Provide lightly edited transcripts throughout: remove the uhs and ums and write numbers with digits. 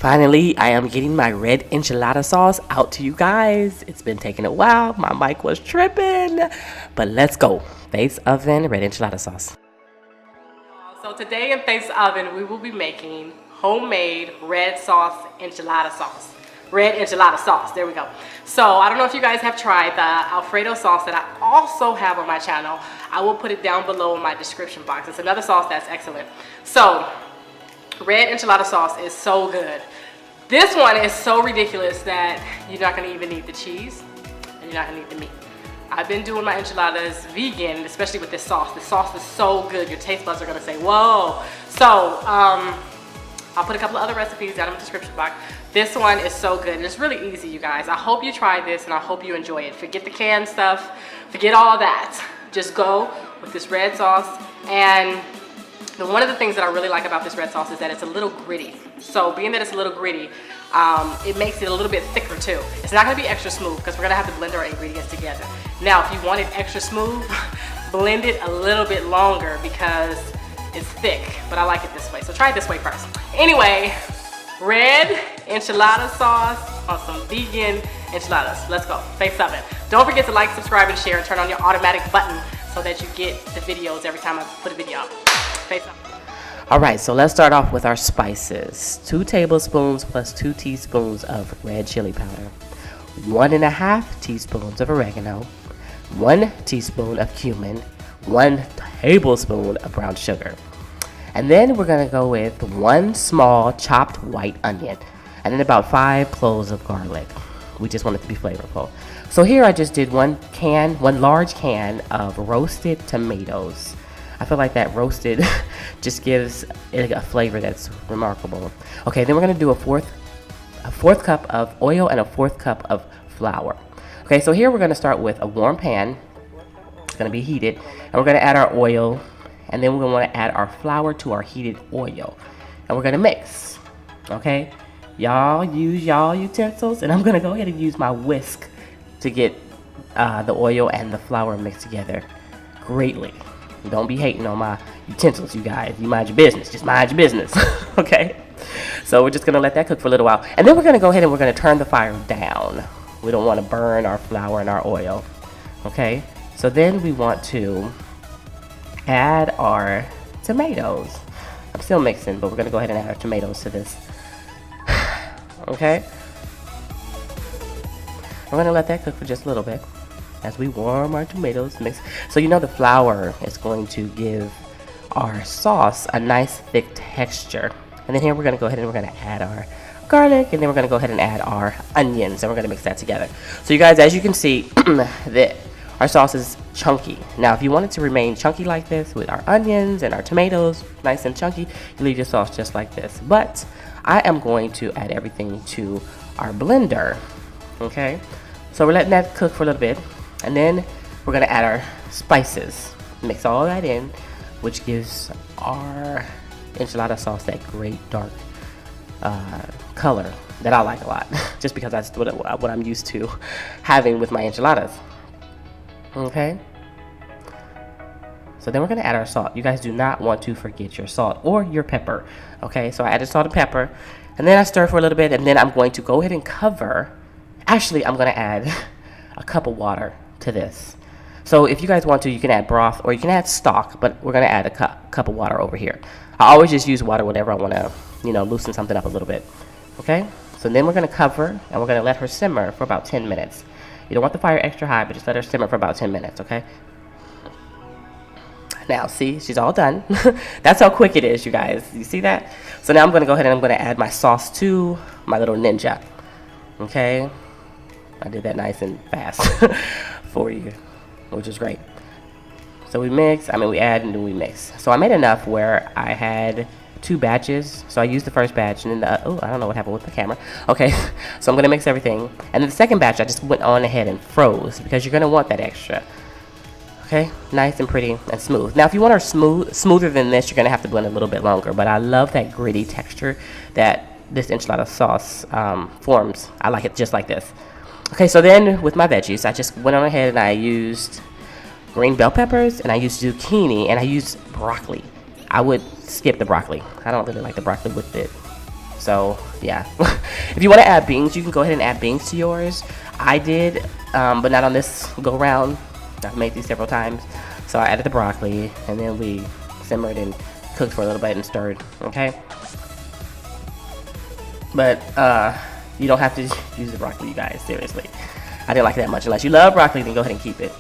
Finally, I am getting my red enchilada sauce out to you guys. It's been taking a while. My mic was tripping. But let's go. Base oven, red enchilada sauce. So today in Base Oven, we will be making homemade red enchilada sauce. Red enchilada sauce, there we go. So I don't know if you guys have tried the Alfredo sauce that I also have on my channel. I will put it down below in my description box. It's another sauce that's excellent. So red enchilada sauce is so good. This one is so ridiculous that you're not gonna even need the cheese and you're not gonna need the meat. I've been doing my enchiladas vegan, especially with this sauce. The sauce is so good, your taste buds are gonna say, whoa. So, I'll put a couple of other recipes down in the description box. This one is so good, and it's really easy, you guys. I hope you try this and I hope you enjoy it. Forget the canned stuff, forget all that. Just go with this red sauce. And one of the things that I really like about this red sauce is that it's a little gritty. So being that it's a little gritty, it makes it a little bit thicker too. It's not gonna be extra smooth because we're gonna have to blend our ingredients together. Now, if you want it extra smooth, blend it a little bit longer because it's thick, but I like it this way. So try it this way first. Anyway, red enchilada sauce on some vegan enchiladas. Let's go, Base Oven. Don't forget to like, subscribe, and share, and turn on your automatic button so that you get the videos every time I put a video up. Base Oven. All right, so let's start off with our spices. 2 tablespoons plus 2 teaspoons of red chili powder, 1.5 teaspoons of oregano, 1 teaspoon of cumin, 1 tablespoon of brown sugar. And then we're gonna go with 1 small chopped white onion, and then about 5 cloves of garlic. We just want it to be flavorful. So here I just did 1 large can of roasted tomatoes. I feel like that roasted just gives it a flavor that's remarkable. Okay, then we're gonna do a fourth cup of oil and a 1/4 cup of flour. Okay, so here we're gonna start with a warm pan. It's gonna be heated, and we're gonna add our oil, and then we're gonna wanna add our flour to our heated oil. And we're gonna mix, okay? Y'all use y'all utensils, and I'm gonna go ahead and use my whisk to get the oil and the flour mixed together greatly. Don't be hating on my utensils, you guys. You mind your business. Just mind your business, okay? So we're just gonna let that cook for a little while. And then we're gonna go ahead and we're gonna turn the fire down. We don't wanna burn our flour and our oil, okay? So then we want to add our tomatoes. I'm still mixing, but we're gonna go ahead and add our tomatoes to this, okay? We're gonna let that cook for just a little bit as we warm our tomatoes mix. So you know the flour is going to give our sauce a nice thick texture. And then here we're gonna go ahead and we're gonna add our garlic, and then we're gonna go ahead and add our onions, and we're gonna mix that together. So you guys, as you can see, that our sauce is chunky. Now, if you want it to remain chunky like this with our onions and our tomatoes, nice and chunky, you leave your sauce just like this. But I am going to add everything to our blender, okay? So we're letting that cook for a little bit. And then we're gonna add our spices, mix all that in, which gives our enchilada sauce that great dark color that I like a lot, just because that's what I'm used to having with my enchiladas. Okay. So then we're gonna add our salt. You guys do not want to forget your salt or your pepper. Okay, so I added salt and pepper, and then I stir for a little bit, and then I'm going to go ahead and cover. Actually, I'm gonna add a cup of water to this. So if you guys want to, you can add broth or you can add stock, but we're gonna add a cup of water over here. I always just use water whenever I wanna, loosen something up a little bit. Okay, so then we're gonna cover and we're gonna let her simmer for about 10 minutes. You don't want the fire extra high, but just let her simmer for about 10 minutes, okay? Now, see, she's all done. That's how quick it is, you guys. You see that? So now I'm gonna go ahead and I'm gonna add my sauce to my little ninja, okay? I did that nice and fast for you, which is great. So we add and then we mix. So I made enough where I had 2 batches. So I used the first batch and then I don't know what happened with the camera. Okay, so I'm gonna mix everything. And then the second batch I just went on ahead and froze because you're gonna want that extra. Okay, nice and pretty and smooth. Now if you want her smoother than this, you're gonna have to blend a little bit longer, but I love that gritty texture that this enchilada sauce forms. I like it just like this. Okay, so then with my veggies, I just went on ahead and I used green bell peppers, and I used zucchini, and I used broccoli. I would skip the broccoli. I don't really like the broccoli with it So yeah. If you want to add beans, you can go ahead and add beans to yours. I did, but not on this go round. I've made these several times. So I added the broccoli, and then we simmered and cooked for a little bit and stirred. Okay. But you don't have to use the broccoli, you guys. Seriously, I didn't like it that much. Unless you love broccoli, then go ahead and keep it.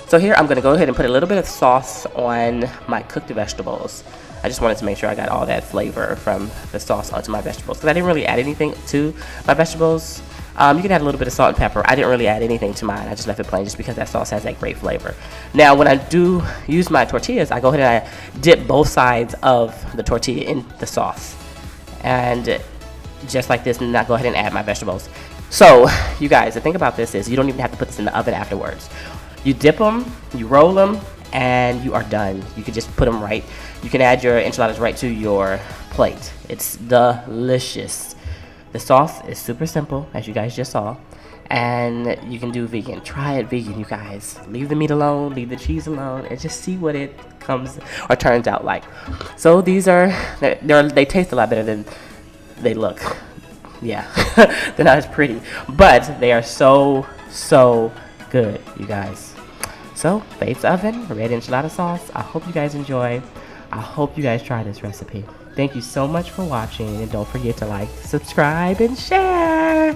So here I'm gonna go ahead and put a little bit of sauce on my cooked vegetables. I just wanted to make sure I got all that flavor from the sauce onto my vegetables, because I didn't really add anything to my vegetables. You can add a little bit of salt and pepper. I didn't really add anything to mine. I just left it plain just because that sauce has that great flavor. Now, when I do use my tortillas, I go ahead and I dip both sides of the tortilla in the sauce. And just like this, and I go ahead and add my vegetables. So, you guys, the thing about this is you don't even have to put this in the oven afterwards. You dip them, you roll them, and you are done. You can just put them right. You can add your enchiladas right to your plate. It's delicious. The sauce is super simple, as you guys just saw, and you can do vegan. Try it vegan, you guys. Leave the meat alone, leave the cheese alone, and just see what it comes or turns out like. So these are, they taste a lot better than they look. Yeah, they're not as pretty, but they are so good, you guys. So, Based Oven, red enchilada sauce. I hope you guys enjoy. I hope you guys try this recipe. Thank you so much for watching, and don't forget to like, subscribe, and share.